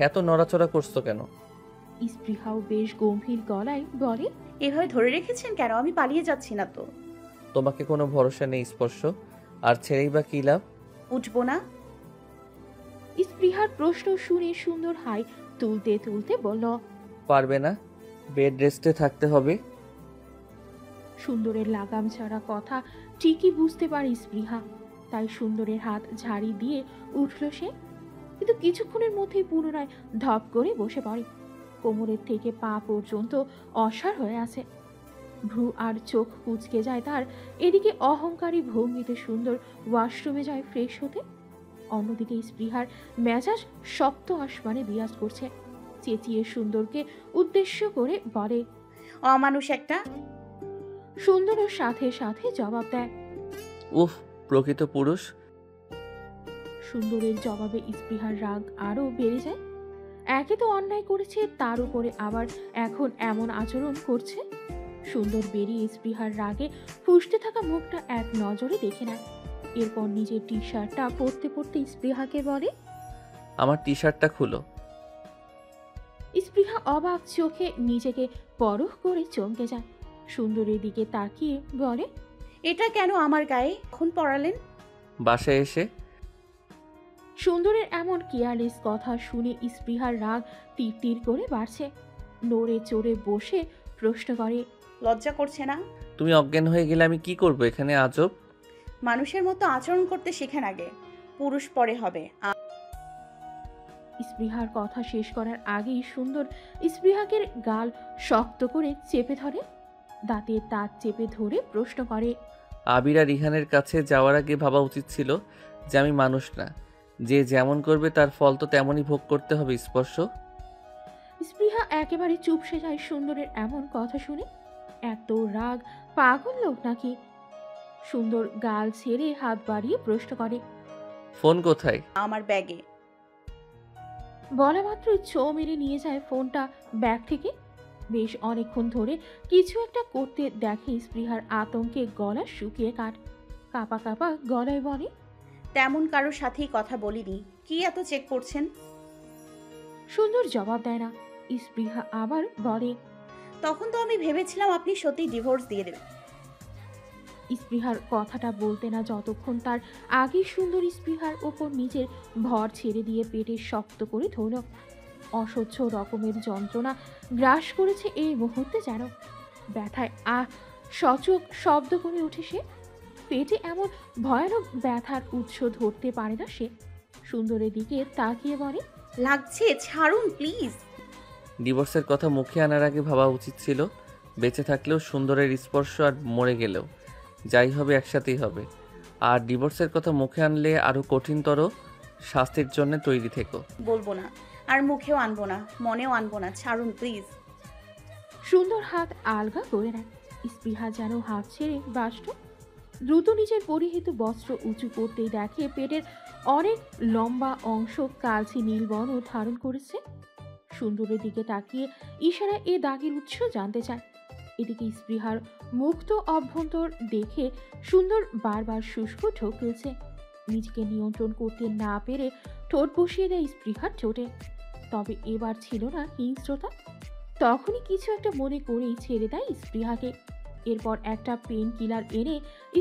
এত নড়াচড়া করছো কেন? স্পৃহাও বেশ গম্ভীর গলায় বলে, এভাবে ধরে রেখেছেন কেন? আমি পালিয়ে যাচ্ছি না তো। তোমাকে কোনো ভরসা নেই স্পর্শ, আর ছেড়েই বা কী লাভ? উঠবো না। স্পৃহার প্রশ্ন শুনে সুন্দর হাই তুলতে তুলতে বলল, পারবে না, বেড রেস্টে থাকতে হবে। সুন্দরের লাগাম ছাড়া কথা ঠিকই বুঝতে পারে স্পৃহা, তাই সুন্দরের হাত ঝাড়ি দিয়ে উঠল সে। কিন্তু কিছুক্ষণের মধ্যেই পুনরায় ধপ করে বসে পড়ে। কোমরের থেকে পা পর্যন্ত অসাড় হয়ে আছে, ভ্রু আর চোখ কুঁচকে যায় তার। এদিকে অহংকারী ভঙ্গিতে সুন্দর ওয়াশরুমে যায় ফ্রেশ হতে। অন্যদিকে স্পৃহার মেজাজ সপ্ত আসমানে বিরাজ করছে। চেঁচিয়ে সুন্দরকে উদ্দেশ্য করে বলে, অমানুষ একটা। সুন্দরও সাথে সাথে জবাব দেয়। উফ, প্রকৃত পুরুষ। সুন্দরের জবাবে স্পৃহার রাগ আরো বেড়ে যায়। একে তো অন্যায় করেছে, তার উপরে আবার এখন এমন আচরণ করছে। সুন্দর বেরিয়ে স্পৃহার রাগে ফুঁসতে থাকা মুখটা এক নজরে দেখে নেয়। এরপর নিজের টি শার্টটা পরতে পরতে স্পৃহাকে বলে, আমার টি শার্টটা খুলো। স্পৃহা অবাক চোখে নিজেকে পরখ করে চমকে যায়। সুন্দরের দিকে তাকিয়ে বলে, এটা কেন আমার গায়ে এখন পড়ালেন? বাসায় এসে। সুন্দরের এমন কেয়ারলেস কথা শুনে স্পৃহার রাগ তীর তীর করে বাড়ছে। নড়ে চড়ে বসে প্রশ্ন করে, লজ্জা করছে না? তুমি অজ্ঞান হয়ে গেলে আমি কি করব এখানে? আজব। মানুষের মতো আচরণ করতে শেখেন আগে, পুরুষ পরে হবে। স্পৃহার কথা শেষ করার আগেই সুন্দর স্পৃহাকে গাল শক্ত করে চেপে ধরে। দাঁতের দাঁত চেপে ধরে প্রশ্ন করে, আবির আর রিহানের কাছে যাওয়ার আগে ভাবা উচিত ছিল যে আমি মানুষ না, যে যেমন করবে তার ফল তো তেমনই ভোগ করতে হবে। স্পর্শ। স্পৃহা একেবারে চুপসে যায় সুন্দরের এমন কথা শুনে। এত রাগ পাগল লোক নাকি? সুন্দর গাল ছেড়ে হাত বাড়িয়ে প্রশ্ন করে, ফোন কোথায়? আমার ব্যাগে। বলা মাত্র ছো মেরে নিয়ে যায় ফোনটা ব্যাগ থেকে। বেশ অনেকক্ষণ ধরে কিছু একটা করতে দেখে স্পৃহার আতঙ্কে গলা শুকিয়ে কাঁপা কাঁপা গলায় বলে, তেমন কারোর সাথেই কথা বলিনি। কি এত চেক করছেন? সুন্দর জবাব দেয় না। স্পৃহা আবার বলে, তখন তো আমি ভেবেছিলাম আপনি সত্যি ডিভোর্স দিয়ে দেবেন। স্পৃহার কথাটা বলতে না যতক্ষণ তার আগে সুন্দর স্পৃহার ওপর নিজের ভর ছেড়ে দিয়ে পেটে শক্ত করে ধরল। অসহ্য রকমের যন্ত্রণা গ্রাস করেছে এই মুহূর্তে, যেন ব্যথায় সচক শব্দ করে ওঠে সে। পেটে এমন ভয়ানক ব্যথার উৎস ধরতে পারে না সে। সুন্দরের দিকে তাকিয়ে বলে, লাগছে, ছাড়ুন প্লিজ। ডিভোর্সের কথা মুখে আনার আগে ভাবা উচিত ছিল। বেঁচে থাকলেও সুন্দরের স্পর্শ, আর মরে গেলেও যাই হবে একসাথেই হবে। আর ডিভোর্সের কথা মুখে আনলে আরও কঠিনতর শাস্তির জন্য তৈরি থেকো। বলবো না, আর মুখেও আনবো না, মনেও আনবো না। ছাড়ুন প্লিজ। সুন্দর হাত আলগা করে নেয়। স্পৃহা যেন হাত ছেড়ে বাসত। দ্রুত নিজের পরিহিত বস্ত্র উঁচু করতেই দেখে পেটের অনেক লম্বা অংশ কালচে নীল বর্ণ ধারণ করেছে। সুন্দরের দিকে তাকিয়ে ইশারায় এ দাগের উৎস জানতে চায়। এদিকে স্পৃহার মুক্ত অভ্যন্তর দেখে সুন্দর বারবার শুষ্ক ঢোক গেছে। নিজেকে নিয়ন্ত্রণ করতে না পেরে ঠোঁট বসিয়ে দেয় স্পৃহার ঠোঁটে। তবে এবার ছিল না হিংস্রতা। তখনই কিছু একটা মনে করেই ছেড়ে দেয় স্পৃহাকে। এরপর একটা পেন কিলার এনে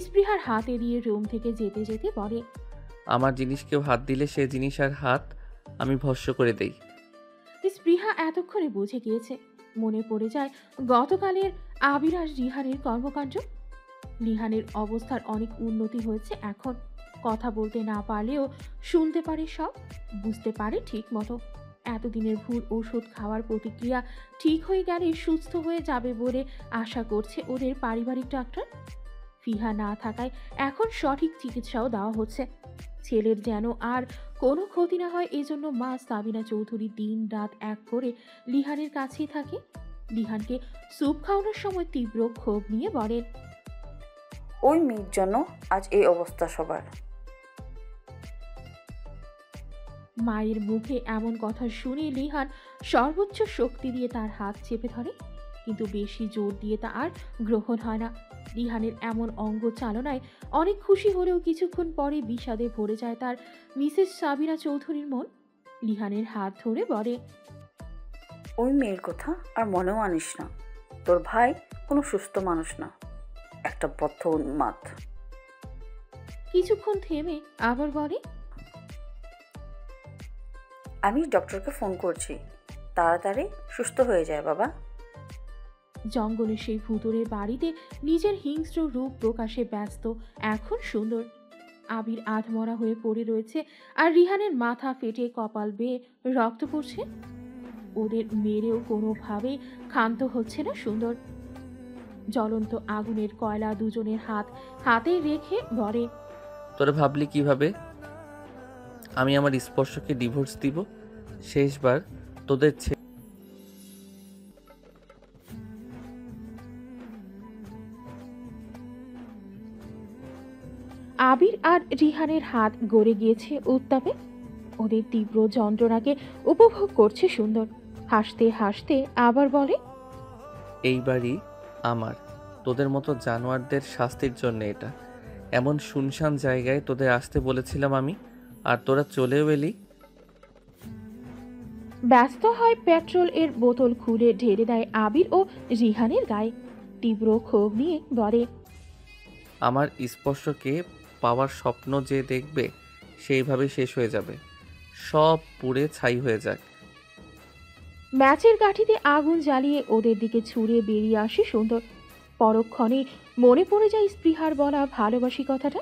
স্পৃহার হাতে দিয়ে রুম থেকে যেতে যেতে বলে, আমার জিনিস কেউ হাত দিলে সে জিনিস আর হাত আমি ভস্ম করে দেই। স্পৃহা এতক্ষণে বুঝে গিয়েছে। মনে পড়ে যায় গতকালের আবির আর রিহানের কর্মকাণ্ড। রিহানের অবস্থার অনেক উন্নতি হয়েছে এখন। কথা বলতে না পারলেও শুনতে পারে সব, বুঝতে পারে ঠিক মতো। এতদিনের ভুল ওষুধ খাওয়ার প্রতিক্রিয়া ঠিক হয়ে গেলে সুস্থ হয়ে যাবে বলে আশা করছে ওদের পারিবারিক ডাক্তার। ফিহা না থাকায় এখন সঠিক চিকিৎসাও দেওয়া হচ্ছে। ছেলের যেন আর কোনো ক্ষতি না হয় এজন্য মা সাবিনা চৌধুরী দিন রাত এক করে লিহানের কাছেই থাকে। লিহানকে স্যুপ খাওয়ানোর সময় তীব্র ক্ষোভ নিয়ে বলেন, ওই মেয়ের জন্য আজ এই অবস্থা সবার। মায়ের মুখে এমন কথা শুনে লিহান সর্বোচ্চ শক্তি দিয়ে তার হাত চেপে ধরে, কিন্তু বেশি জোর দিয়ে তা আর গ্রহণ হয় না। লিহানের এমন অঙ্গ চালনায় অনেক খুশি হলেও কিছুক্ষণ পরে বিষাদে ভরে যায় তার মিসেস সাবিনা চৌধুরীর মন। লিহানের হাত ধরে বলে, ওই মেয়ের কথা আর মনেও আনিস না। তোর ভাই কোনো সুস্থ মানুষ না, একটা বদ্ধ উন্মাদ। কিছুক্ষণ থেমে আবার বলে, আমি ডক্টরকে ফোন করছি, তাড়াতাড়ি সুস্থ হয়ে যায় বাবা। জঙ্গলের সেই ভুতুরে বাড়িতে নিজের হিংস্র রূপ প্রকাশে ব্যস্ত এখন সুন্দর। আবির আধমরা হয়ে পড়ে রয়েছে আর রিহানের মাথা ফেটে কপাল বেয়ে রক্ত পড়ছে। ওদের মেরেও কোনোভাবেই ক্ষান্ত হচ্ছে না সুন্দর। জ্বলন্ত আগুনের কয়লা দুজনের হাতে রেখে বলে, তোরা ভাবলি কিভাবে আমি আমার স্পর্শকে ডিভোর্স দিব? শেষবার তোদের আবির আর রিহানের হাত গড়ে গিয়েছে উত্তাপে। ওদের তীব্র যন্ত্রণাকে উপভোগ করছে সুন্দর। হাসতে হাসতে আবার বলে, এই বাড়ি আমার, তোদের মতো জানোয়ারদের শাস্তির জন্য এটা। এমন শুনশান জায়গায় তোদের আসতে বলেছিলাম আমি, আর তোরা চলেও এলি। ব্যস্ত হয় পেট্রোল এর বোতল খুলে ঢেলে দেয় আবির ও রিহানের গায়ে। তীব্র ক্ষোভ নিয়ে বলে, আমার স্পর্শকে পাওয়ার স্বপ্ন যে দেখবে সেইভাবে শেষ হয়ে যাবে, সব পুড়ে ছাই হয়ে যাক। ম্যাচের কাঠিতে আগুন জ্বালিয়ে ওদের দিকে ছুঁড়ে বেরিয়ে আসে সুন্দর। পরক্ষণে মনে পড়ে যায় স্পৃহার বলা ভালোবাসি কথাটা।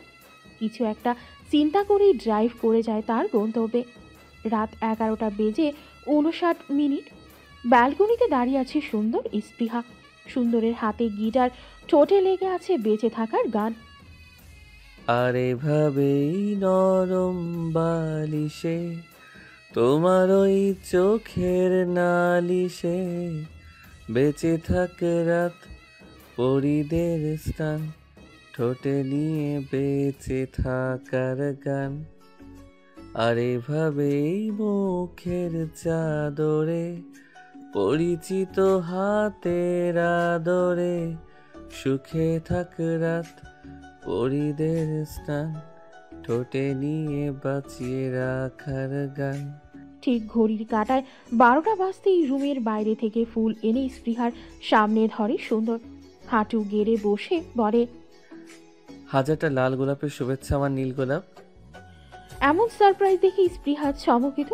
কিছু একটা চিন্তা করেই ড্রাইভ করে যায় তার গন্তব্যে। রাত 11টা বেজে 59 ব্যালকনিতে দাঁড়িয়ে আছে সুন্দর স্পৃহা। সুন্দরের হাতে গিটার, ঠোঁটে লেগে আছে বেঁচে থাকার গান। আর এভাবেই নরম বালিশে তোমার ওই চোখের নালিশে বেঁচে থাক রাত পরিদের স্থান, ঠোঁটে নিয়ে বেঁচে থাকার গান। আর এভাবেই মুখের চাদরে পরিচিত হাতের আদরে সুখে থাক রাত পরিদের স্থান, ঠোঁটে নিয়ে বাঁচিয়ে রাখার গান। ঠিক ঘড়ির কাঁটায় 12টা বাজতেই রুমের বাইরে থেকে ফুল এনে স্পৃহার সামনে ধরে সুন্দর। হাঁটু গেড়ে বসে বলে, হাজারটা লাল গোলাপের শুভেচ্ছা আমার নীল গোলাপ। এমন সারপ্রাইজ দেখে স্পৃহা চমকিত।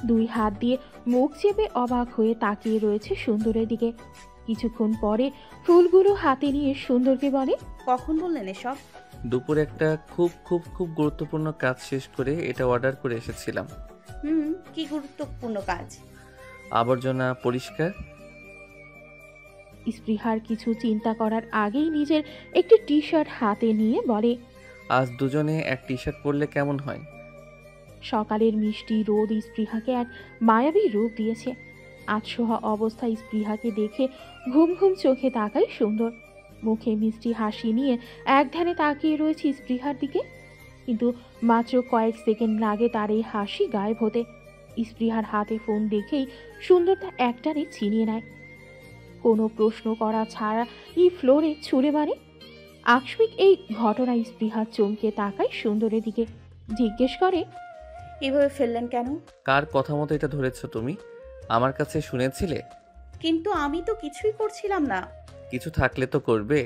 2 হাত দিয়ে মুখ চেপে অবাক হয়ে তাকিয়ে রয়েছে সুন্দরের দিকে। কিছুক্ষণ পরে ফুলগুলো হাতে নিয়ে সুন্দরকে বলে, কখন বললেন এসব? দুপুরে একটা খুব খুব খুব গুরুত্বপূর্ণ কাজ শেষ করে এটা অর্ডার করে এসেছিলাম। কি গুরুত্বপূর্ণ কাজ? আবর্জনা পরিষ্কার। স্পৃহার কিছু চিন্তা করার আগেই নিজের একটি টি শার্ট হাতে নিয়ে বলে, আজ দুজনে এক টি শার্ট পরলে কেমন হয়? সকালের মিষ্টি রোদ স্পৃহাকে এক মায়াবী রূপ দিয়েছে। আতশোয়া অবস্থায় স্পৃহাকে দেখে ঘুম ঘুম চোখে তাকায় সুন্দর। মুখে মিষ্টি হাসি নিয়ে এক ধ্যানে তাকিয়ে রয়েছে স্পৃহার দিকে। কিন্তু মাত্র কয়েক সেকেন্ড লাগে তার এই হাসি গায়েব হতে। স্পৃহার হাতে ফোন দেখেই সুন্দর তা একটানে ছিনিয়ে নেয়। কোনো প্রশ্ন করা ছাড়া ফ্লোরে ছুঁড়ে মারে। আকস্মিক এই ঘটনায় স্পৃহা চমকে তাকায় সুন্দরের দিকে। জিজ্ঞেস করে, এভাবে ফেললেন কেন? কার কথা মতো এটা ধরেছ তুমি? আমার কাছে শুনেছিলে? কিন্তু আমি তো কিছুই করছিলাম না। কিছু থাকলে তো করবে,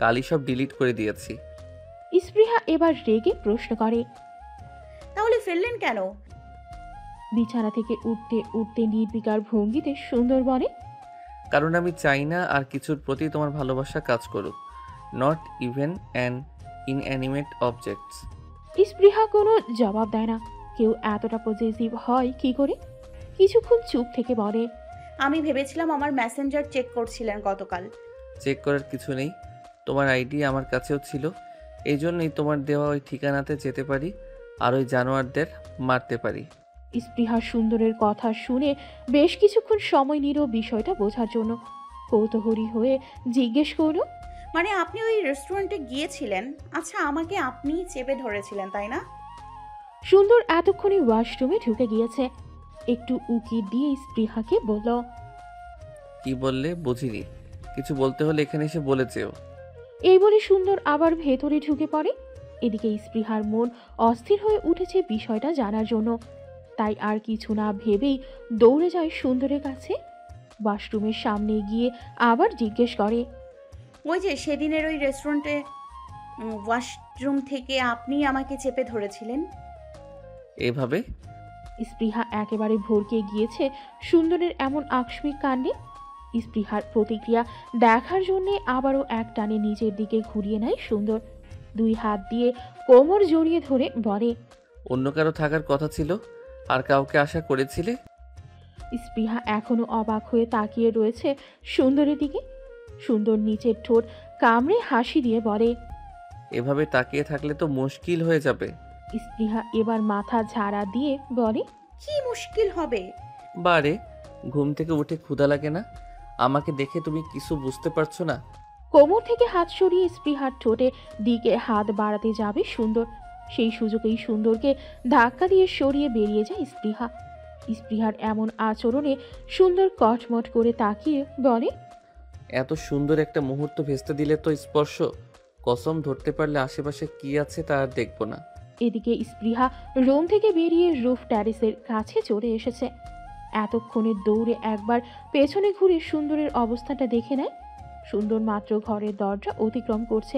কালই সব ডিলিট করে দিয়েছি। স্পৃহা এবার রেগে প্রশ্ন করে, তাহলে ফেললেন কেন? বিছানা থেকে উঠতে উঠতে নির্বিকার ভঙ্গিতে সুন্দর বলে, কারণ আমি চাই না আর কিছুর প্রতি তোমার ভালোবাসা কাজ করুক, not even an inanimate objects. স্পৃহা কোনো জবাব দেয় না। কেউ এতটা পজেসিভ হয় কি করে? কিছুক্ষণ চুপ থেকে বলে, আমি ভেবেছিলাম আমার মেসেঞ্জার চেক করছিলেন গতকাল। চেক করার কিছু নেই, তোমার আইডি আমার কাছেও ছিল, এই জন্যই তোমার দেওয়া ওই ঠিকানাতে যেতে পারি আর ওই জানোয়ারদের মারতে পারি। স্পৃহা সুন্দরের কথা শুনে বেশ কিছুক্ষণ সময় নিল বিষয়টা বোঝার জন্য। কৌতূহলী হয়ে জিজ্ঞেস করল, মানে আপনি ওই রেস্টুরেন্টে গিয়েছিলেন? আচ্ছা, আমাকে আপনিই চেপে ধরেছিলেন তাই না? সুন্দর এতক্ষণে ওয়াশরুমে ঢুকে গিয়েছে। একটু উকি দিয়ে স্পৃহাকে বলল, কি বললে বুঝিনি, কিছু বলতে হলে এখানে এসে বলে যেও। এই বলে সুন্দর আবার ভেতরে ঢুকে পড়ে। এদিকে স্পৃহার মন অস্থির হয়ে উঠেছে বিষয়টা জানার জন্য। তাই আর কিছু না ভেবেই দৌড়ে যায় সুন্দরের কাছে। ওয়াশরুমের সামনে গিয়ে আবার জিজ্ঞেস করে, ওই যে সেদিনের ওই রেস্টুরেন্টে ওয়াশরুম থেকে আপনি আমাকে চেপে ধরেছিলেন। এভাবে? স্পৃহা একেবারে ভরকে গিয়েছে সুন্দরের এমন আকস্মিক কাণ্ডে। স্পৃহার প্রতিক্রিয়া দেখার জন্যে আবারও এক টানে নিজের দিকে ঘুরিয়ে নেয় সুন্দর। দুই হাত দিয়ে কোমর জড়িয়ে ধরে বলে, অন্য কারো থাকার কথা ছিল, আর কাউকে আশা করেছিলে? স্পৃহা এখনো অবাক হয়ে তাকিয়ে রয়েছে সুন্দরের দিকে। সুন্দর নিচের ঠোঁট কামড়ে হাসি দিয়ে বলে, এভাবে তাকিয়ে থাকলে তো মুশকিল হয়ে যাবে। স্পৃহা এবার মাথা ঝাড়া দিয়ে বলে, কি মুশকিল হবে? বারে, ঘুম থেকে উঠে ক্ষুধা লাগে না? আমাকে দেখে তুমি কিছু বুঝতে পারছো না? কোমর থেকে হাত সরিয়ে স্পৃহার ঠোঁটে দিকে হাত বাড়াতে যাবে সুন্দর। সেই সুযোগেই সুন্দরকে ধাক্কা দিয়ে সরিয়ে বেরিয়ে যায় স্পৃহা। স্পৃহার এমন আচরণে সুন্দর কটমট করে তাকিয়ে বলে, এত সুন্দর একটা মুহূর্ত ভেস্তে দিলে তো স্পর্শ। কসম ধরতে পারলে আশেপাশে কি আছে তা আর দেখবো না। এদিকে স্পৃহা রুম থেকে বেরিয়ে রুফ ট্যারিসের কাছে চলে এসেছে। এতক্ষণে দৌড়ে একবার পেছনে ঘুরে সুন্দরের অবস্থাটা দেখে নেয়। সুন্দর মাত্র ঘরের দরজা অতিক্রম করছে।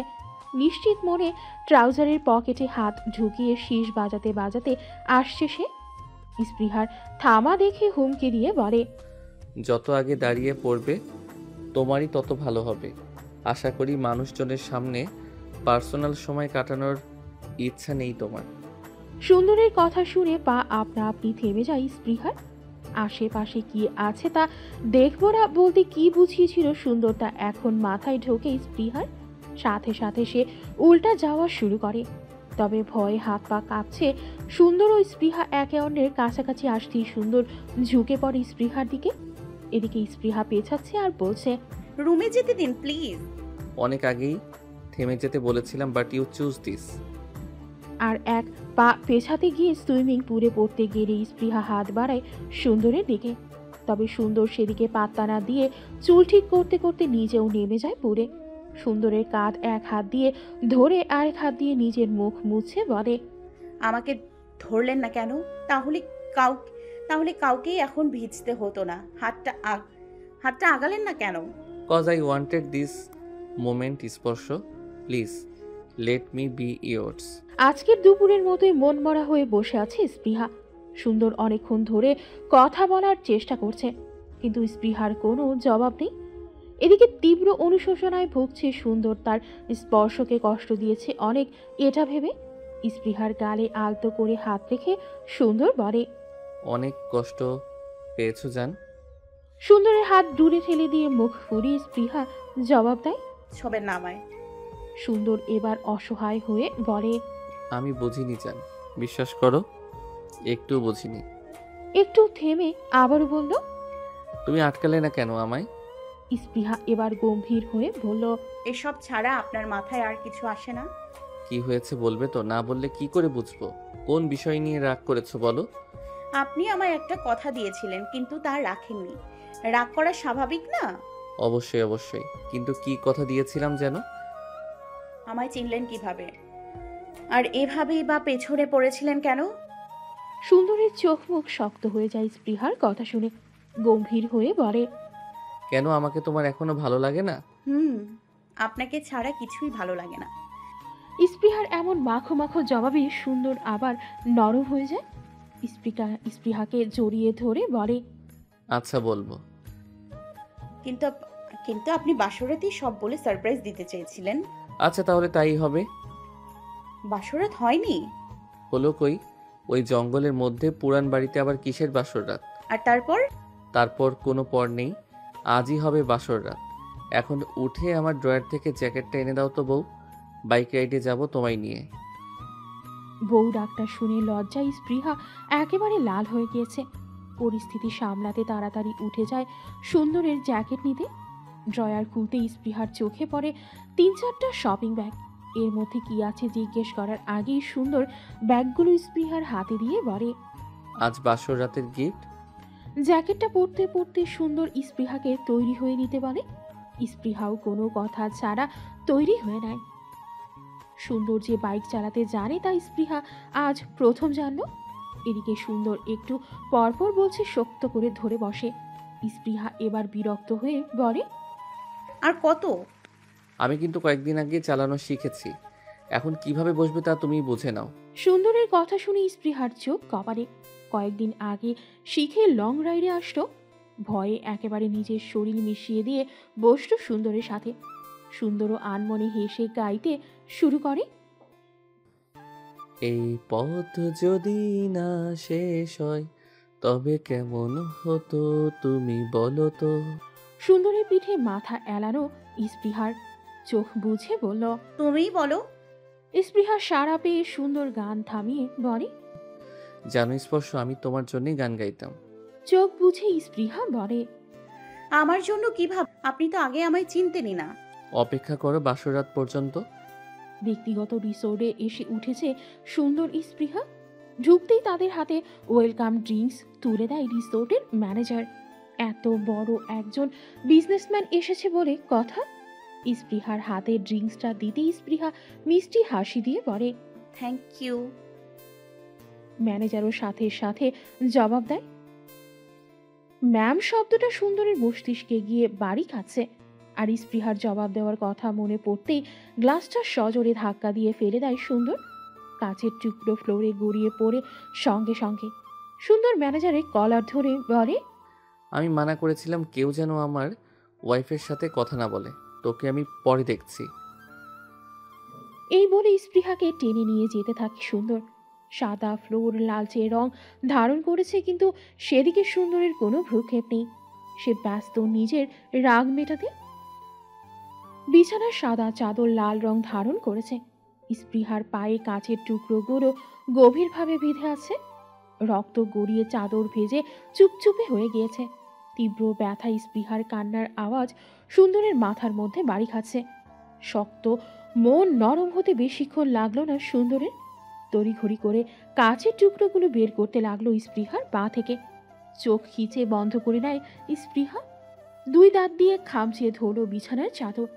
নিশ্চিত মনে ট্রাউজারের পকেটে হাত ঢুকিয়ে শীষ বাজাতে বাজাতে আসছে সে। স্পৃহার থামা দেখে হুমকি দিয়ে বলে, যত আগে দাঁড়িয়ে পড়বে তোমারই তত ভালো হবে। আশা করি মানুষজনের সামনে পার্সোনাল সময় কাটানোর ইচ্ছা নেই তোমার। সুন্দরের কথা শুনে পা আপনা আপনি থেমে যায় স্পৃহার। আশেপাশে কি আছে তা দেখবো না বলতে কি বুঝিয়েছিল সুন্দর তা এখন মাথায় ঢোকে স্পৃহার। সাথে সাথে সে উল্টা যাওয়া শুরু করে। তবে ভয়ে হাত পা কাঁপছে সুন্দর ও স্পৃহা একে অন্যের কাছাকাছি আসতেই সুন্দর ঝুঁকে পড়ে স্পৃহার দিকে। এদিকে স্পৃহা পেছাচ্ছে আর বলছে, রুমে যেতে দিন প্লিজ। অনেক আগেই থেমে যেতে বলেছিলাম, বাট ইউ চুজ দিস। আর এক পা পেছাতে গিয়ে সুইমিং পুলে পড়তে গেলে স্পৃহা হাত বাড়ায় সুন্দরের দিকে। তবে সুন্দর সেদিকে পাত্তা না দিয়ে চুল ঠিক করতে করতে নিজেও নেমে যায় পুলে। সুন্দরের কাঁধ এক হাত দিয়ে ধরে আরেক হাত দিয়ে নিজের মুখ মুছে বলে, আমাকে ধরলেন না কেন? তাহলে তাহলে কাউকেই এখন ভিজতে হতো না। হাতটা আগালেন না কেন? Cause I wanted this moment স্পর্শ। Please let me be yours. আজকের দুপুরের মতোই মনমরা হয়ে বসে আছে স্পৃহা। সুন্দর অনেকক্ষণ ধরে কথা বলার চেষ্টা করছে, কিন্তু স্পৃহার কোনো জবাব নেই। এদিকে তীব্র অনুশোচনায় ভুগছে সুন্দর। তার স্পর্শকে কষ্ট দিয়েছে অনেক, এটা ভেবে স্পৃহার গালে আলতো করে হাত রেখে সুন্দর বলে, অনেক কষ্ট পেয়েছো জান? সুন্দরের হাত দূরে ঠেলে দিয়ে মুখ ফুরিয়ে স্পৃহা জবাব দেয়। ছবেন না আমায়। সুন্দর এবার অসহায় হয়ে বলে, আমি বুঝিনি জান, বিশ্বাস করো, একটু বুঝিনি। একটু থেমে আবারও বলল, তুমি আটকালে না কেন আমায়? স্পৃহা এবার গম্ভীর হয়ে বলল, এসব ছাড়া আপনার মাথায় আর কিছু আসে না? কি হয়েছে বলবে তো? না বললে কি করে বুঝবো? কোন বিষয় নিয়ে রাগ করেছো বলো? আপনি আমায় একটা কথা দিয়েছিলেন, কিন্তু তা রাখেননি। রাগ করা স্বাভাবিক না? অবশ্যই অবশ্যই, কিন্তু কি কথা দিয়েছিলাম যেন? আমায় চিনলেন কিভাবে? আর এভাবেই বা পেছনে পড়েছিলেন কেন? সুন্দরের চোখ মুখ শক্ত হয়ে যায় স্পৃহার কথা শুনে। গম্ভীর হয়ে বলে, কেন আমাকে তোমার এখনো ভালো লাগে না? আপনাকে ছাড়া কিছুই ভালো লাগে না। স্পৃহার এমন মাখো মাখো জবাবে সুন্দর আবার নরম হয়ে যায়। স্পৃহাকে জড়িয়ে ধরে বলে, আচ্ছা বলবো। কিন্তু কিন্তু আপনি বাসরাতেই সব বলে সারপ্রাইজ দিতে চেয়েছিলেন। আচ্ছা তাহলে তাই হবে। বাসরাত হয়নি? হলো কই, ওই জঙ্গলের মধ্যে পুরান বাড়িতে আবার কিসের বাসর রাত? আর তারপর? তারপর কোনো পর নেই, আজই হবে বাসর রাত। এখন উঠে আমার ড্রয়ার থেকে জ্যাকেটটা এনে দাও তো বউ, বাইক রাইডে যাব তোমায় নিয়ে। বউ ডাকটা শুনে লজ্জায় স্পৃহা একেবারে লাল হয়ে গিয়েছে। পরিস্থিতি সামলাতে তাড়াতাড়ি উঠে যায় সুন্দরের জ্যাকেট নিতে। ড্রয়ার খুলতে স্পৃহার চোখে পড়ে 3-4টা শপিং ব্যাগ। এর মধ্যে কি আছে জিজ্ঞেস করার আগেই সুন্দর ব্যাগগুলো স্পৃহার হাতে দিয়ে বলে, আজ বাসর রাতের গিফট। জ্যাকেটটা পরতে পরতে সুন্দর স্পৃহাকে তৈরি হয়ে নিতে বলে। স্পৃহাও কোনো কথা ছাড়া তৈরি হয়ে নেয়। সুন্দর যে বাইক চালাতে জানে তা স্পৃহা আজ প্রথম জানল। এদিকে সুন্দর একটু পরপর বলছে শক্ত করে ধরে বসে। স্পৃহা এবার বিরক্ত হয়ে বলে, আর কত? আমি কিন্তু কয়েকদিন আগে চালানো শিখেছি, এখন কিভাবে বসবে তা তুমি বুঝে নাও। সুন্দরের কথা শুনে স্পৃহার চোখ কপালে। কয়েকদিন আগে শিখে লং রাইডে আসতো, ভয়ে একেবারে নিজের শরীর মিশিয়ে দিয়ে বসতো সুন্দরের সাথে। সুন্দরও আনমনে হেসে গাইতে শুরু করে, এই পথ যদি না শেষ হয় তবে কেমন হতো তুমি বলো তো। সুন্দরের পিঠে মাথা এলানো স্পৃহার চোখ বুঝে বলল। তুমিই বলো। স্পৃহা সাড়া পেয়ে সুন্দর গান থামিয়ে বলে, জানো স্পর্শ, আমি তোমার জন্যই গান গাইতাম। চোখ বুঝে স্পৃহা বলে, আমার জন্য কি ভাব? আপনি তো আগে আমায় চিনতেনই না। অপেক্ষা করো বাসরাত পর্যন্ত। ব্যক্তিগত রিসোর্টে এসে উঠেছে সুন্দর স্পৃহা। ঢুকতেই তাদের হাতে ওয়েলকাম ড্রিঙ্কস তুলে দেয় রিসোর্টের ম্যানেজার। এত বড় একজন বিজনেসম্যান এসেছে বলে কথা। স্পৃহার হাতে ড্রিঙ্কসটা দিতেই স্পৃহা মিষ্টি হাসি দিয়ে বলে, থ্যাংক ইউ। ম্যানেজারও সাথে সাথে জবাব দেয়। ম্যাম শব্দটা সুন্দরের মস্তিষ্কে গিয়ে বাড়ি খাচ্ছে। আর স্পৃহার জবাব দেওয়ার কথা মনে পড়তেই গ্লাসটা সজোরে ধাক্কা দিয়ে ফেলে দেয় সুন্দর। কাচের টুকরো ফ্লোরে গড়িয়ে পড়ে সঙ্গে সঙ্গে। সুন্দর ম্যানেজারের কলার ধরে বলে, আমি মানা করেছিলাম কেউ যেন আমার ওয়াইফের সাথে কথা না বলে, তোকে আমি পরে দেখছি। এই বলে স্পৃহাকে টেনে নিয়ে যেতে থাকে সুন্দর। সাদা ফ্লোর লালচে রং ধারণ করেছে, কিন্তু সেদিকে সুন্দরের কোনো ভ্রুক্ষেপ নেই। সে ব্যস্ত নিজের রাগ মেটাতে। বিছানার সাদা চাদর লাল রং ধারণ করেছে। স্পৃহার পায়ে কাচের টুকরোগুলো গভীরভাবে বিঁধে আছে। রক্ত গড়িয়ে চাদর ভেজে চুপচুপে হয়ে গিয়েছে। তীব্র ব্যথা স্পৃহার কান্নার আওয়াজ সুন্দরের মাথার মধ্যে বাড়ি খাচ্ছে। শক্ত মন নরম হতে বেশিক্ষণ লাগলো না সুন্দরের। তড়িঘড়ি করে কাচের টুকরোগুলো বের করতে লাগলো স্পৃহার পা থেকে। চোখ খিচে বন্ধ করে নেয় স্পৃহা। দুই দাঁত দিয়ে খামচিয়ে ধরল বিছানার চাদর।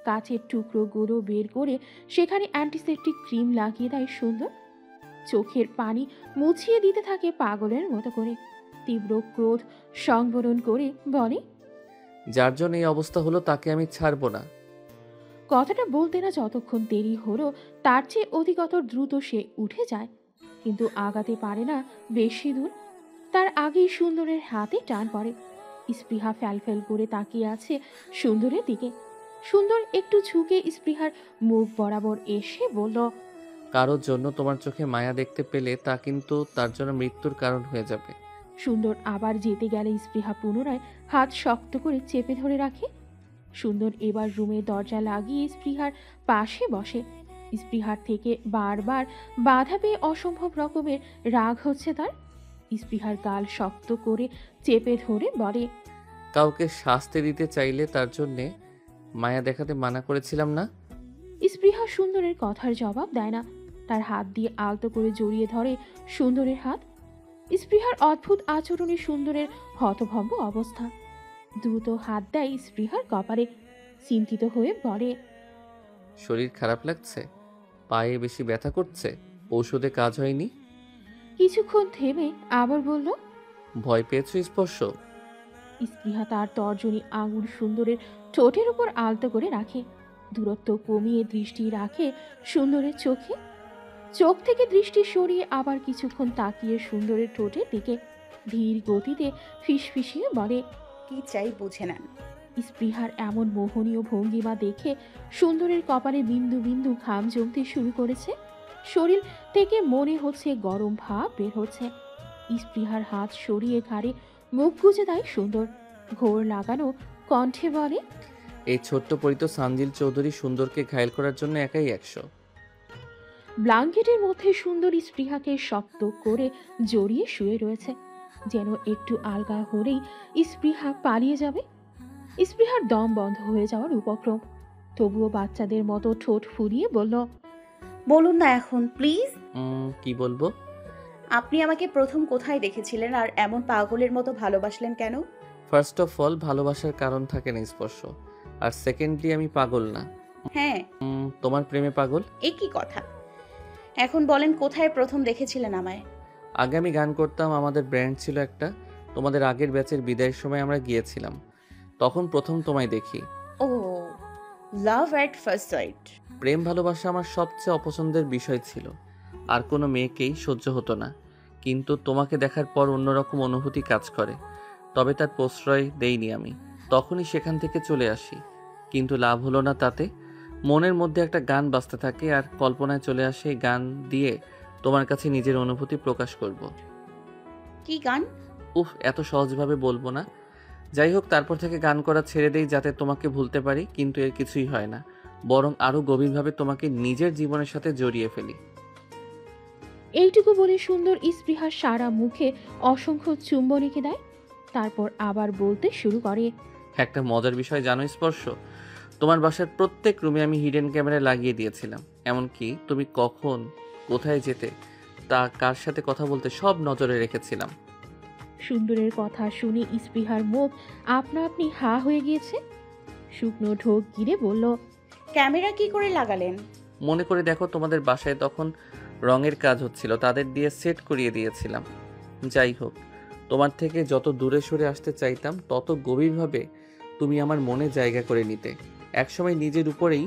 কাচের টুকরোগুলো বের করে সেখানে অ্যান্টিসেপটিক ক্রিম লাগিয়ে দেয় সুন্দর। চোখের পানি মুছিয়ে দিতে থাকে পাগলের মতো করে। তীব্র ক্রোধ সংবরণ করে বলে, যার জন্য এই অবস্থা হলো তাকে আমি ছাড়বো না। কথাটা বলতে না যতক্ষণ দেরি হলো তার চেয়ে অধিকতর দ্রুত সে উঠে যায়, কিন্তু আগাতে পারে না বেশি দূর। তার আগেই সুন্দরের হাতে টান পড়ে। স্পৃহা ফ্যালফ্যাল করে তাকিয়ে আছে সুন্দরের দিকে। সুন্দর একটু ঝুঁকে স্পৃহার মুখ বরাবর এসে বলল, কারোর জন্য তোমার চোখে মায়া দেখতে পেলে তা কিন্তু তার জন্য মৃত্যুর কারণ হয়ে যাবে। সুন্দর আবার যেতে গেলে স্পৃহা পুনরায় হাত শক্ত করে চেপে ধরে রাখে। সুন্দর এবার রুমের দরজা লাগিয়ে স্পৃহার পাশে বসে। স্পৃহার থেকে বারবার বাধা পেয়ে অসম্ভব রকমের রাগ হচ্ছে তার। স্পৃহার গাল শক্ত করে চেপে ধরে বলে, কাউকে শাস্তি দিতে চাইলে তার জন্যে মায়া দেখাতে মানা করেছিলাম না? স্পৃহা সুন্দরের কথার জবাব দেয় না। তার হাত দিয়ে আলতো করে জড়িয়ে ধরে সুন্দরের হাত। স্পৃহার অদ্ভুত আচরণে সুন্দরের হতভম্ব অবস্থা। দ্রুত হাত দেয় স্পৃহার কপালে। চিন্তিত হয়ে বলে, শরীর খারাপ লাগছে? পায়ে বেশি ব্যথা করছে? ঔষধে কাজ হয়নি? কিছুক্ষণ থেমে আবার বলল, ভয় পেয়েছো স্পর্শ? স্পৃহা তার তর্জনী আঙুল সুন্দরের ঠোঁটের উপর আলতো করে রাখে। দূরত্ব কমিয়ে দৃষ্টি রাখে সুন্দরের চোখে। চোখ থেকে দৃষ্টি সরিয়ে আবার কিছুক্ষণ তাকিয়ে সুন্দরের ঠোঁটের দিকে ধীর গতিতে ফিসফিসিয়ে বলে, কি চাই বুঝে নেন। স্পৃহার এমন মোহনীয় ভঙ্গিমা দেখে সুন্দরের কপালে বিন্দু বিন্দু ঘাম জমতে শুরু করেছে। শরীর থেকে মনে হচ্ছে গরম ভাব বের হচ্ছে। স্পৃহার হাত সরিয়ে ঘাড়ে মুখ গুজে দেয় সুন্দর। ঘোর লাগানো কণ্ঠে বলে, এই ছোট্ট পরিত সানজিল চৌধুরী সুন্দরকে ঘায়েল করার জন্য একাই 100। ব্লাঙ্কেটের মধ্যে সুন্দর স্পৃহাকে শক্ত করে জড়িয়ে শুয়ে রয়েছে, যেন একটু আলগা হলেই স্পৃহা পালিয়ে যাবে। স্পৃহার দম বন্ধ হয়ে যাওয়ার উপক্রম। তবুও বাচ্চাদের মতো ঠোঁট ফুলিয়ে বলল, বলুন না এখন প্লিজ। কি বলবো? আপনি আমাকে প্রথম কোথায় দেখেছিলেন আর এমন পাগলের মতো ভালোবাসলেন কেন? ফার্স্ট অফ অল, ভালোবাসার কারণ থাকে না স্পর্শ। আর সেকেন্ডলি, আমি পাগল না। হ্যাঁ। তোমার প্রেমে পাগল। এ কি কথা? এখন বলেন কোথায় প্রথম দেখেছিলেন আমায়? আগে আমি গান করতাম, আমাদের ব্র্যান্ড ছিল একটা। তোমাদের আগের ব্যাচের বিদায়ের সময় আমরা গিয়েছিলাম, তখন প্রথম তোমায় দেখি। ও, লাভ অ্যাট ফার্স্ট সাইট। প্রেম ভালোবাসা আমার সবচেয়ে অপছন্দের বিষয় ছিল, আর কোনো মেয়েকেই সহ্য হতো না। কিন্তু তোমাকে দেখার পর অন্যরকম অনুভূতি কাজ করে, তবে তার প্রশ্রয় দেইনি আমি। তখনই সেখান থেকে চলে আসি, কিন্তু লাভ হলো না তাতে। মনের মধ্যে একটা গান বাজতে থাকে আর কল্পনায় চলে আসে এই গান দিয়ে তোমার কাছে নিজের অনুভূতি প্রকাশ করব। কি গান? উফ, এত সহজভাবে বলবো না। যাই হোক, তারপর থেকে গান করা ছেড়ে দেই যাতে তোমাকে ভুলতে পারি, কিন্তু এর কিছুই হয় না, বরং আরও গভীরভাবে তোমাকে নিজের জীবনের সাথে জড়িয়ে ফেলি। এইটুকু বলে সুন্দর স্পৃহা সারা মুখে অসংখ্য চুম্বন এঁকে দেয়। তারপর আবার বলতে শুরু করে। একটা মজার বিষয় জানো স্পর্শ, তোমার বাসার প্রত্যেক রুমে আমি হিডেন ক্যামেরা লাগিয়ে দিয়েছিলাম। এমনকি তুমি কখন কোথায় যেতে, তা কার সাথে কথা বলতে, সব নজরে রেখেছিলাম। সুন্দরের কথা শুনে স্পৃহার মুখ আপনা আপনি হা হয়ে গিয়েছে। শুকনো ঢোক গিরে বলল, ক্যামেরা কি করে লাগালেন? মনে করে দেখো, তোমাদের বাসায় তখন রঙের কাজ হচ্ছিল, তাদের দিয়ে সেট করিয়ে দিয়েছিলাম। যাই হোক, তোমার থেকে যত দূরে সরে আসতে চাইতাম, তত গভীরভাবে তুমি আমার মনে জায়গা করে নিতে। একসময় নিজের উপরেই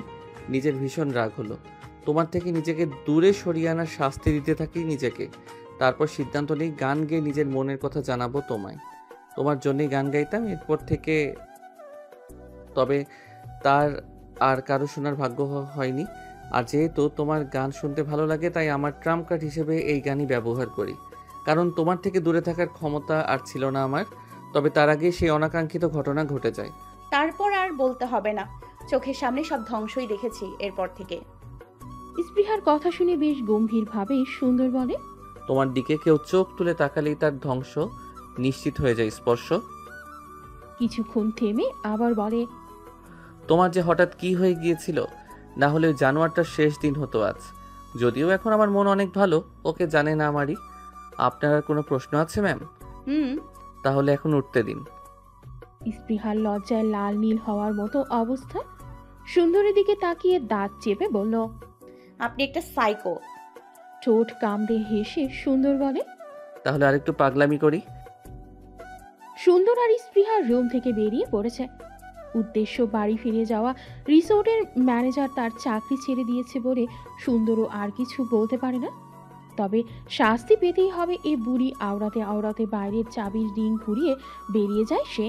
নিজের ভীষণ রাগ হলো, তোমার থেকে নিজেকে দূরে সরিয়ে আনার শাস্তি দিতে থাকি নিজেকে। তারপর সিদ্ধান্ত নিই গান গেয়ে নিজের মনের কথা জানাবো তোমায়। তোমার জন্যই গান গাইতাম এরপর থেকে, তবে তার আর কারো শোনার ভাগ্য হয়নি। আর যেহেতু তোমার গান শুনতে ভালো লাগে, তাই আমার ট্রাম্প কার্ড হিসেবে এই গানই ব্যবহার করি। কারণ তোমার থেকে দূরে থাকার ক্ষমতা আর ছিল না আমার। তবে তার আগে সেই অনাকাঙ্ক্ষিত ঘটনা ঘটে যায়। তারপর আর বলতে হবে না, চোখের সামনে সব ধ্বংসই দেখেছি এরপর থেকে। স্পৃহার কথা শুনে বেশ গম্ভীরভাবে সুন্দর বলে, তোমার দিকে কেউ চোখ তুলে তাকালেই তার ধ্বংস নিশ্চিত হয়ে যায় স্পর্শ। কিছুক্ষণ থেমে আবার বলে, তোমার যে হঠাৎ কি হয়ে গিয়েছিল, না হলে ওই জানোয়ারটার শেষ দিন হতো আজ। যদিও এখন আমার মন অনেক ভালো, ওকে জানে না আমারই। আপনার আর কোনো প্রশ্ন আছে ম্যাম? হুম। তাহলে এখন উঠতে দিন। স্পৃহার লজ্জায় লাল নীল হওয়ার মতো অবস্থা। সুন্দরের দিকে তাকিয়ে দাঁত চেপে বলল, আপনি একটা সাইকো। ঠোঁট কামড়ে হেসে সুন্দর বলে। তাহলে আরেকটু পাগলামি করি। সুন্দর আর স্পৃহার রুম থেকে বেরিয়ে পড়েছে। উদ্দেশ্য বাড়ি ফিরে যাওয়া। রিসোর্টের ম্যানেজার তার চাকরি ছেড়ে দিয়েছে বলে সুন্দরও আর কিছু বলতে পারে না। তবে শাস্তি পেতেই হবে। এ বুড়ি আওড়াতে আওড়াতে বাইরের চাবির রিং ঘুরিয়ে বেরিয়ে যায় সে।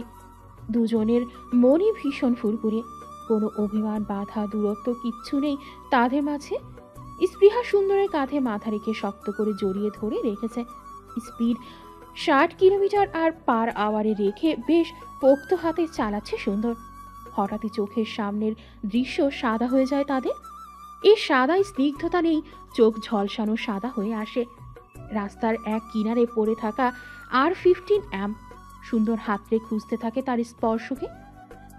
দুজনের মনই ভীষণ ফুরফুরে, কোনো অভিমান বাধা দূরত্ব কিচ্ছু নেই তাদের মাঝে। স্পৃহা সুন্দরের কাঁধে মাথা রেখে শক্ত করে জড়িয়ে ধরে রেখেছে। স্পিড 60 কিলোমিটার আর পার আওয়ারে রেখে বেশ পোক্ত হাতে চালাচ্ছে সুন্দর। হঠাৎই চোখের সামনের দৃশ্য সাদা হয়ে যায় তাদের। এই সাদায় স্নিগ্ধতা নেই, চোখ ঝলসানো সাদা হয়ে আসে। রাস্তার এক কিনারে পড়ে থাকা R15 সুন্দর হাতড়ে খুঁজতে থাকে তার স্পর্শকে।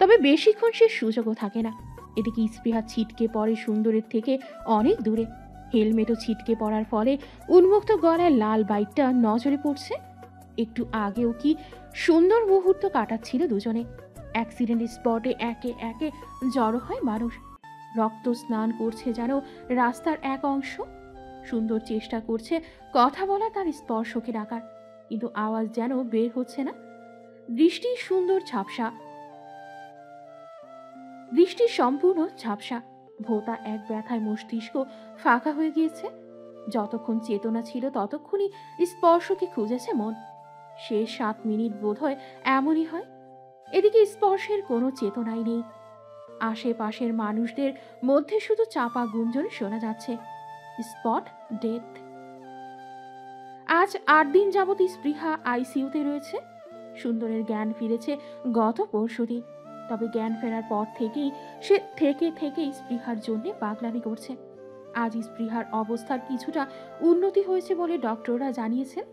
তবে বেশিক্ষণ সে সুযোগও থাকে না। এদিকে স্পৃহা ছিটকে পড়ে সুন্দরের থেকে অনেক দূরে। হেলমেটও ছিটকে পড়ার ফলে উন্মুক্ত গলায় লাল বাইকটা নজরে পড়ছে। একটু আগেও কি সুন্দর মুহূর্ত কাটাচ্ছিল দুজনে। অ্যাক্সিডেন্ট স্পটে একে একে জড়ো হয় মানুষ। রক্ত স্নান করছে যেন রাস্তার এক অংশ। সুন্দর চেষ্টা করছে কথা বলা, তার স্পর্শকে ডাকার, কিন্তু আওয়াজ যেন বের হচ্ছে না। দৃষ্টি সুন্দর ঝাপসা, দৃষ্টি সম্পূর্ণ ঝাপসা। ভোতা এক ব্যথায় মস্তিষ্ক ফাঁকা হয়ে গিয়েছে। যতক্ষণ চেতনা ছিল ততক্ষণই স্পর্শকে খুঁজেছে মন। শেষ 7 মিনিট বোধহয় এমনই হয়। এদিকে স্পর্শের কোনো চেতনাই নেই। আশেপাশের মানুষদের মধ্যে শুধু চাপা গুঞ্জন শোনা যাচ্ছে, স্পট ডেথ। আজ 8 দিন যাবৎ স্পৃহা আইসিইউতে রয়েছে। সুন্দরের জ্ঞান ফিরেছে গত পরশুদিন। তবে জ্ঞান ফেরার পর থেকেই সে থেকে স্পৃহার জন্য পাগলামি করছে। আজ স্পৃহার অবস্থার কিছুটা উন্নতি হয়েছে বলে ডক্টররা জানিয়েছেন।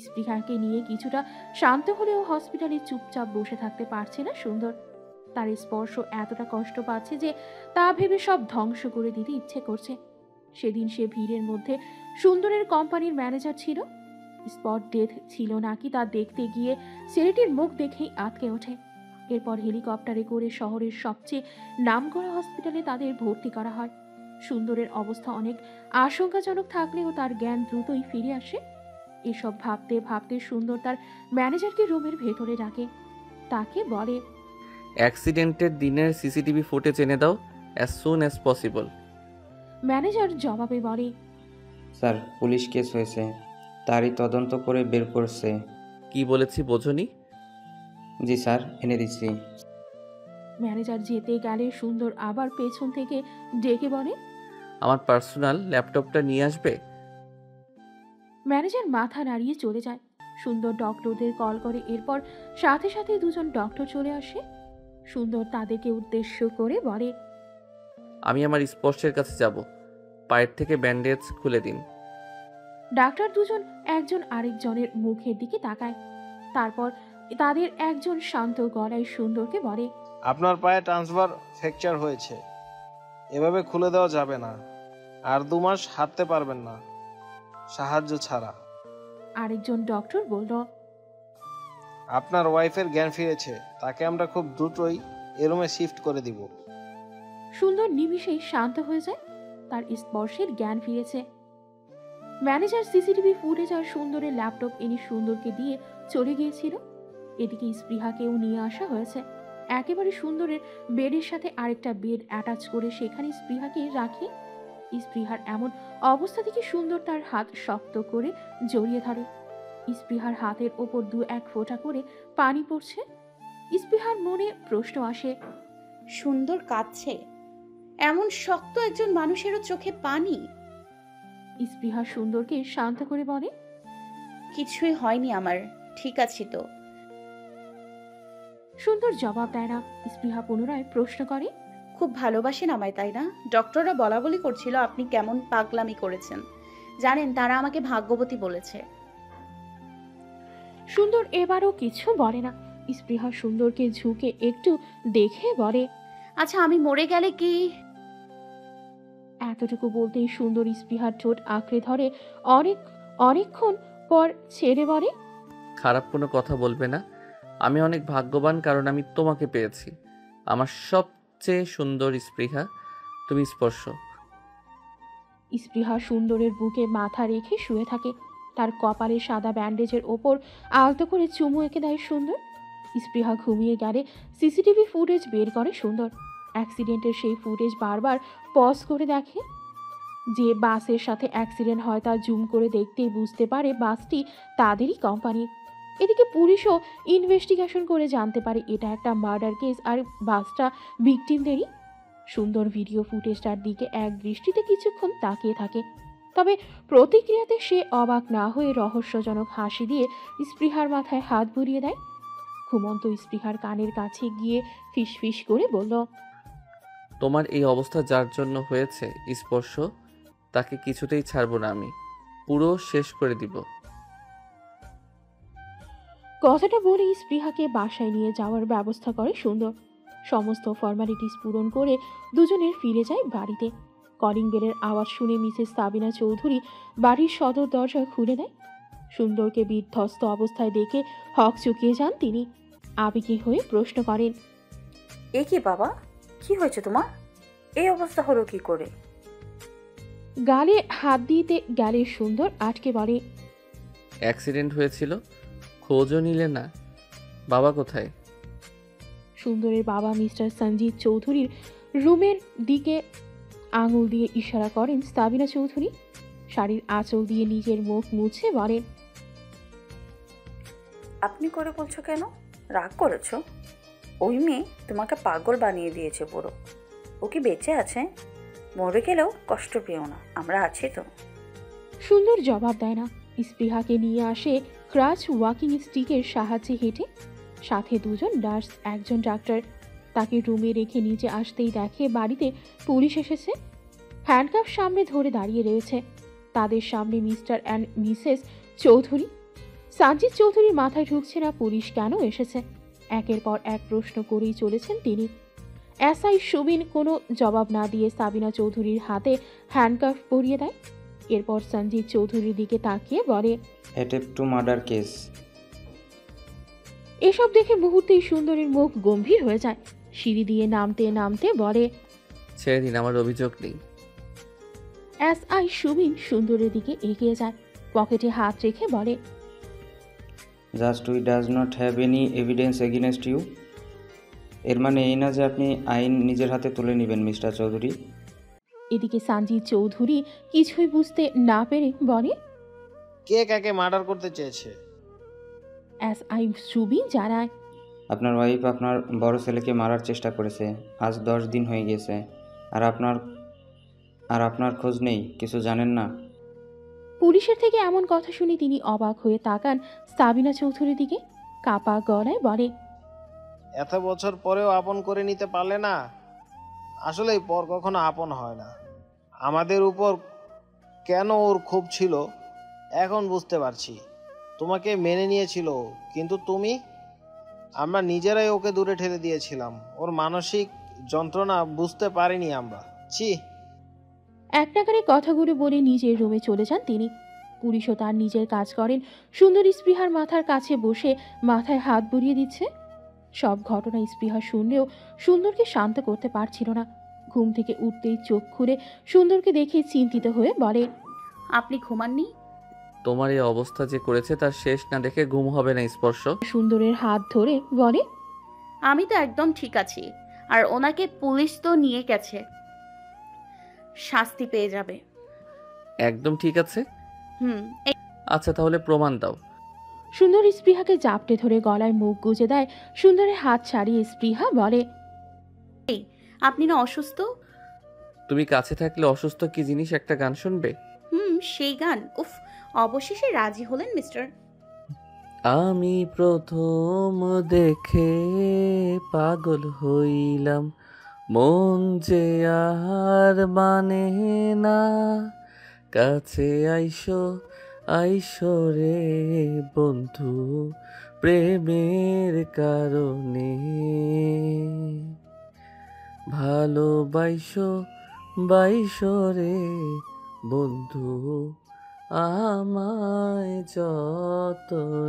স্পৃহাকে নিয়ে কিছুটা শান্ত হলেও হসপিটালে চুপচাপ বসে থাকতে পারছে না সুন্দর। তার স্পর্শ এতটা কষ্ট পাচ্ছে যে তা ভেবে সব ধ্বংস করে দিতে ইচ্ছে করছে। সেদিন সে ভিড়ের মধ্যে সুন্দরের কোম্পানির ম্যানেজার ছিল। স্পট ডেথ ছিল নাকি তা দেখতে গিয়ে ছেলেটির মুখ দেখেই আটকে ওঠে। এরপর হেলিকপ্টারে করে শহরের সবচেয়ে নামকরা হসপিটালে তাদের ভর্তি করা হয়। সুন্দরের অবস্থা অনেক আশঙ্কাজনক থাকলেও তার জ্ঞান দ্রুতই ফিরে আসে। এসব ভাবতে ভাবতে সুন্দর তার ম্যানেজারকে রুমের ভেতরে ডাকে। তাকে বলে, অ্যাক্সিডেন্টের দিনের সিসিটিভি ফুটেজ এনে দাও as soon as possible. Manager জবাবে বলে, স্যার পুলিশ কেস হয়েছে, তারই তদন্ত করে বের করছে। কি বলেছি বোঝনি? জি স্যার, এনে দিচ্ছি। ম্যানেজার যেতে গেলে সুন্দর আবার পেছন থেকে ডেকে বলে, আমার পার্সোনাল ল্যাপটপটা নিয়ে আসবে। ম্যানেজার মাথা নাড়িয়ে চলে যায়। সুন্দর ডক্টরদের কল করে, এরপর সাথে সাথে দুজন ডক্টর চলে আসে। সুন্দর তাদেরকে উদ্দেশ্য করে বলে, আমি আমার স্পর্শের কাছে যাব, পায়ের থেকে ব্যান্ডেজ খুলে দিন। ডাক্তার দুজন একজন আরেকজনের মুখের দিকে তাকায়। তারপর তাদের একজন শান্ত গলায় সুন্দরকে বলে, আপনার পায়ে ট্রান্সফার ফ্র্যাকচার হয়েছে, এভাবে খুলে দেওয়া যাবে না। আর 2 মাস হাঁটতে পারবেন না সাহায্য ছাড়া। আরেকজন ডক্টর বলল, আপনার ওয়াইফের জ্ঞান ফিরেছে, তাকে আমরা খুব দ্রুতই এ রুমে শিফট করে দিব। সুন্দর নিমিষেই শান্ত হয়ে যায়। তার স্পর্শের জ্ঞান ফিরেছে। ম্যানেজার সিসিটিভি ফুটেজ আর সুন্দরের ল্যাপটপ এনে সুন্দরকে দিয়ে চলে গিয়েছিল। এদিকে স্পৃহাকেও নিয়ে আসা হয়েছে। একেবারে সুন্দরের বেডের সাথে আরেকটা বেড অ্যাটাচ করে সেখানে স্পৃহাকে রাখে। স্পৃহার এমন অবস্থা থেকে সুন্দর তার হাত শক্ত করে জড়িয়ে ধরে। স্পৃহার হাতের ওপর 2-1 ফোঁটা করে পানি পড়ছে। স্পৃহার মনে প্রশ্ন আসে, সুন্দর কাঁদছে, এমন শক্ত একজন মানুষেরও চোখে পানি? স্পৃহা সুন্দরকে শান্ত করে বলে, কিছুই হয়নি আমার, ঠিক আছি তো। সুন্দর জবাব দেয় না। স্পৃহা পুনরায় প্রশ্ন করে, খুব ভালোবাসেন আমায় তাই না? ডক্টররা বলা বলি করছিল আপনি কেমন পাগলামি করেছেন। জানেন, তারা আমাকে ভাগ্যবতী বলেছে। সুন্দর এবারও কিছু বলে না। স্পৃহা সুন্দরকে ঝুঁকে একটু দেখে বলে, আচ্ছা, আমি মরে গেলে কি? এতটুকু বলতেই সুন্দর স্পৃহার ঠোঁট আঁকড়ে ধরে অনেকক্ষণ পর ছেড়ে বলে, খারাপ কোনো কথা বলবে না। আমি অনেক ভাগ্যবান কারণ আমি তোমাকে পেয়েছি। আমার সবচেয়ে সুন্দর স্পৃহা, তুমি স্পর্শ। স্পৃহা সুন্দরের বুকে মাথা রেখে শুয়ে থাকে। তার কপালে সাদা ব্যান্ডেজের ওপর আলতো করে চুমু এঁকে দেয় সুন্দর। স্পৃহা ঘুমিয়ে গেলে সিসিটিভি ফুটেজ বের করে সুন্দর। অ্যাক্সিডেন্টের সেই ফুটেজ বারবার পজ করে দেখে। যে বাসের সাথে অ্যাক্সিডেন্ট হয় তা জুম করে দেখতেই বুঝতে পারে বাসটি তাদেরই কোম্পানির। এদিকে পুলিশও ইনভেস্টিগেশন করে জানতে পারে এটা একটা মার্ডার কেস আর বাসটা ভিকটিমদেরই। সুন্দর ভিডিও ফুটেজটার দিকে এক দৃষ্টিতে কিছুক্ষণ তাকিয়ে থাকে। তবে প্রতিক্রিয়াতে সে অবাক না হয়ে রহস্যজনক হাসি দিয়ে স্পৃহার মাথায় হাত বুলিয়ে দেয়। ঘুমন্ত স্পৃহার কানের কাছে গিয়ে ফিসফিস করে বলল, তোমার এই অবস্থা যার জন্য হয়েছে স্পর্শ, তাকে কিছুতেই ছাড়বো না, আমি পুরো শেষ করে দিব। কথাটা বলে স্পৃহাকে বাসায় নিয়ে যাওয়ার ব্যবস্থা করে সুন্দর। সমস্ত ফর্মালিটিস পূরণ করে দুজনের ফিরে যায় বাড়িতে। কলিং বেলের আওয়াজ শুনে মিসেস সাবিনা চৌধুরী বাড়ির সদর দরজা খুলে দেয়। সুন্দরকে বিধ্বস্ত অবস্থায় দেখে হক চুকিয়ে যান তিনি। আবেগী হয়ে প্রশ্ন করেন, এ কি বাবা, কি হয়েছে তোমার? এই অবস্থা হলো কি করে? গালে হাত দিতে গেলে সুন্দর আটকে বলে, অ্যাক্সিডেন্ট হয়েছিল, খোঁজও নিলে না। বাবা কোথায়? সুন্দরের বাবা মিস্টার সঞ্জিত চৌধুরীর রুমের দিকে আঙুল দিয়ে ইশারা করেন সাবিনা চৌধুরী। শাড়ির আঁচল দিয়ে নিজের মুখ মুছে বলেন, আপনি করে বলছো কেন? রাগ করেছো? ওই মেয়ে তোমাকে পাগল বানিয়ে দিয়েছে পুরো। ও কি বেঁচে আছে? মরে গেলেও কষ্ট পেও না, আমরা আছি তো। সুন্দর জবাব দেয় না। স্পৃহাকে নিয়ে আসে ক্রাচ ওয়াকিং স্টিকের সাহায্যে হেঁটে। সাথে দুজন নার্স, একজন ডাক্তার। তাকে রুমে রেখে নিচে আসতেই দেখে বাড়িতে পুলিশ এসেছে। হ্যান্ডকাফ সামনে ধরে দাঁড়িয়ে রয়েছে। তাদের সামনে mister and Mrs Chowdhury. Sanjit চৌধুরীর মাথায় ঢুকছে না পুলিশ কেন এসেছে। একের পর এক প্রশ্ন করেই চলেছেন তিনি। এসআই সুবিন কোনো জবাব না দিয়ে সাবিনা চৌধুরীর হাতে হ্যান্ডকাফ পরিয়ে দেয়। এরপর সঞ্জিত চৌধুরীর দিকে তাকিয়ে বলে, অ্যাটেম্প টু মার্ডার কেস। এসব দেখে মুহূর্তেই সুন্দরীর মুখ গম্ভীর হয়ে যায়। সিঁড়ি দিয়ে নামতে নামতে বলে, ছেড়ে দিন, আমার অভিযোগ নেই। এসআই সুবিন সুন্দরের দিকে এগিয়ে যায়। পকেটে হাত রেখে বলে, just we does not have any evidence against you. এর মানে এই না যে আপনি আইন নিজের হাতে তুলে নেবেন মিস্টার চৌধুরী। এদিকে সানজিৎ চৌধুরী কিছুই বুঝতে না পেরে বলে, কে কাকে মার্ডার করতে চেয়েছে? SI সুবিন জানায়, আপনার ওয়াইফ আপনার বড় ছেলেকে মারার চেষ্টা করেছে। আজ 10 দিন হয়ে গেছে। আর আপনার খোঁজ নেই, কিছু জানেন না। পুলিশের থেকে এমন কথা শুনে তিনি অবাক হয়ে তাকান সাবিনা চৌধুরীর দিকে। কাপা গলায় বলে, এত বছর পরেও আপন করে নিতে পারলে না? আসলেই পর কখনো আপন হয় না। আমাদের উপর কেন ওর ক্ষোভ ছিল এখন বুঝতে পারছি। তোমাকে মেনে নিয়েছিল ও, কিন্তু তুমি? আমরা নিজেরাই ওকে দূরে ঠেলে দিয়েছিলাম। ওর মানসিক যন্ত্রণা বুঝতে পারিনি আমরা। ছি। এক নাগারে কথাগুলো বলে নিজের রুমে চলে যান তিনি। পুলিশও তার নিজের কাজ করেন। সুন্দরী স্পৃহার মাথার কাছে বসে মাথায় হাত বুলিয়ে দিচ্ছে। সব ঘটনা স্পৃহা শুনলেও সুন্দরকে শান্ত করতে পারছিল না। ঘুম থেকে উঠতেই চোখ খুলে সুন্দরকে দেখে চিন্তিত হয়ে বলে, আপনি ঘুমাননি? তোমার এই অবস্থা যে করেছে তার শেষ না দেখে ঘুম হবে না স্পর্শ। সুন্দরের হাত ধরে বলে, আমি তো একদম ঠিক আছি। আর ওনাকে পুলিশ তো নিয়ে গেছে, শাস্তি পেয়ে যাবে। একদম ঠিক আছে। এই আচ্ছা তাহলে প্রমাণ দাও। সুন্দর স্পৃহাকে জাপটে ধরে গলায় মুখ গুজে দেয়। সুন্দরের হাত ছাড়িয়ে স্পৃহা বলে, আপনি না অসুস্থ? তুমি কাছে থাকলে অসুস্থ কি জিনিস একটা গান শুনবে? সেই গান। উফ, অবশেষে রাজি হলেন মিস্টার। আমি প্রথম দেখে পাগল হইলাম, মন যে আর মানে না, কাছে আইসো আইসো রে বন্ধু, প্রেমের কারণে ভালোবাইসো বাইসো রে বন্ধু, আমায় যতনে।